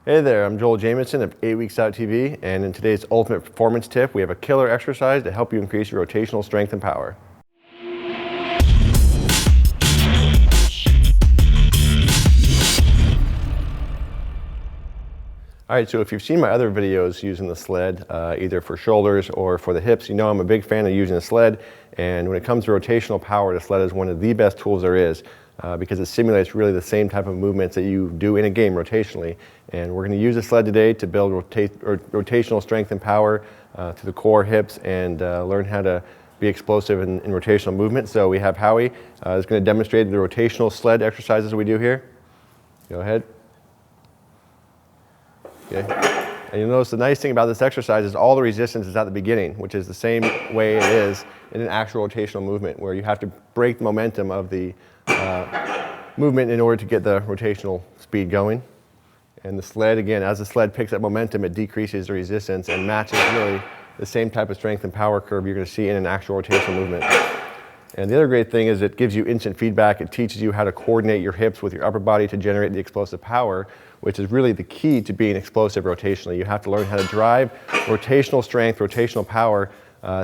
Hey there, I'm Joel Jamieson of 8 Weeks Out TV, and in today's Ultimate Performance Tip, we have a killer exercise to help you increase your rotational strength and power. All right, so if you've seen my other videos using the sled, either for shoulders or for the hips, you know I'm a big fan of using the sled. And when it comes to rotational power, the sled is one of the best tools there is because it simulates really the same type of movements that you do in a game rotationally. And we're going to use the sled today to build rotational strength and power to the core, hips, and learn how to be explosive in rotational movement. So we have Howie is going to demonstrate the rotational sled exercises we do here. Go ahead. Okay. And you'll notice the nice thing about this exercise is all the resistance is at the beginning, which is the same way it is in an actual rotational movement, where you have to break the momentum of the movement in order to get the rotational speed going. And the sled, again, as the sled picks up momentum, it decreases the resistance and matches really the same type of strength and power curve you're going to see in an actual rotational movement. And the other great thing is it gives you instant feedback. It teaches you how to coordinate your hips with your upper body to generate the explosive power, which is really the key to being explosive rotationally. You have to learn how to drive rotational strength, rotational power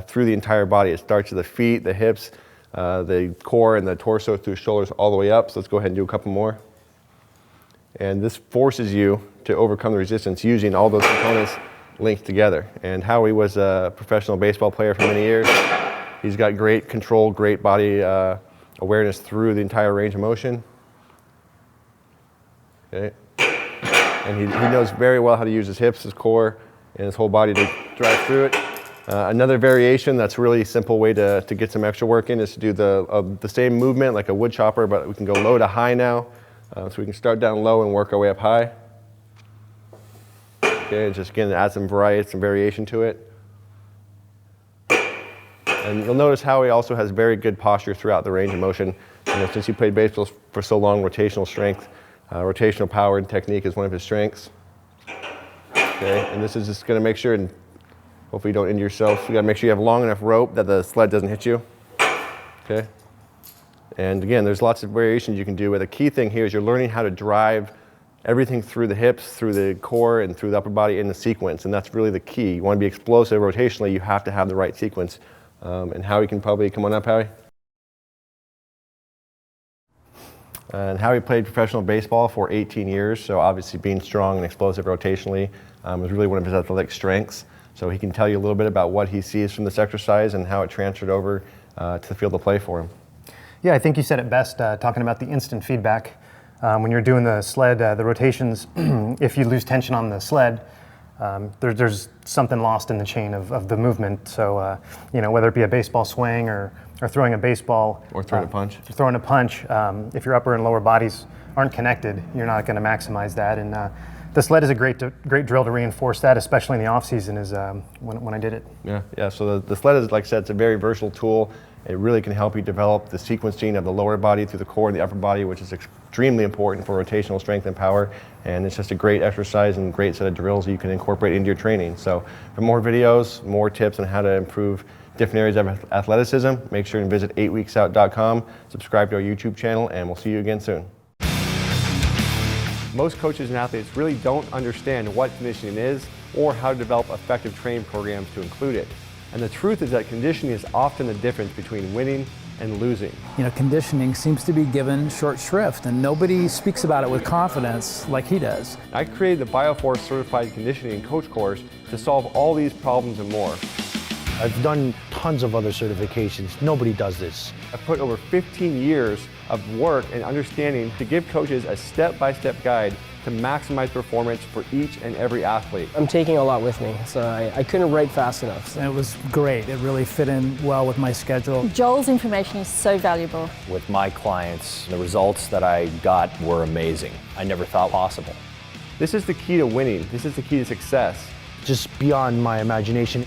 through the entire body. It starts with the feet, the hips, the core, and the torso through shoulders all the way up. So let's go ahead and do a couple more. And this forces you to overcome the resistance using all those components linked together. And Howie was a professional baseball player for many years. He's got great control, great body awareness through the entire range of motion. Okay. And he knows very well how to use his hips, his core, and his whole body to drive through it. Another variation that's really simple way to get some extra work in is to do the same movement like a wood chopper, but we can go low to high now. So we can start down low and work our way up high. Okay, and just again add some variety, some variation to it. And you'll notice Howie also has very good posture throughout the range of motion. Since he played baseball for so long, rotational strength, rotational power and technique is one of his strengths. Okay, and this is just going to make sure, and hopefully you don't injure yourself, you got to make sure you have long enough rope that the sled doesn't hit you. Okay, and again, there's lots of variations you can do, but the key thing here is you're learning how to drive everything through the hips, through the core, and through the upper body in the sequence, and that's really the key. You want to be explosive rotationally, you have to have the right sequence. And Howie can probably come on up, Howie. And Howie played professional baseball for 18 years, so obviously being strong and explosive rotationally is really one of his athletic strengths. So he can tell you a little bit about what he sees from this exercise and how it transferred over to the field of play for him. Yeah, I think you said it best, talking about the instant feedback. When you're doing the sled, the rotations, if you lose tension on the sled, there's something lost in the chain of the movement. So, whether it be a baseball swing or throwing a baseball. Or throwing a punch. Throwing a punch, if your upper and lower bodies aren't connected, you're not going to maximize that. And the sled is a great drill to reinforce that, especially in the off season is when I did it. Yeah. So the sled is, like I said, it's a very versatile tool. It really can help you develop the sequencing of the lower body through the core and the upper body, which is extremely important for rotational strength and power. And it's just a great exercise and great set of drills that you can incorporate into your training. So for more videos, more tips on how to improve different areas of athleticism, make sure and visit 8weeksout.com, subscribe to our YouTube channel, and we'll see you again soon. Most coaches and athletes really don't understand what conditioning is or how to develop effective training programs to include it. And the truth is that conditioning is often the difference between winning and losing. Conditioning seems to be given short shrift, and nobody speaks about it with confidence like he does. I created the BioForce Certified Conditioning Coach course to solve all these problems and more. I've done tons of other certifications. Nobody does this. I've put over 15 years of work and understanding to give coaches a step-by-step guide to maximize performance for each and every athlete. I'm taking a lot with me, so I couldn't write fast enough. And it was great. It really fit in well with my schedule. Joel's information is so valuable. With my clients, the results that I got were amazing. I never thought possible. This is the key to winning. This is the key to success. Just beyond my imagination.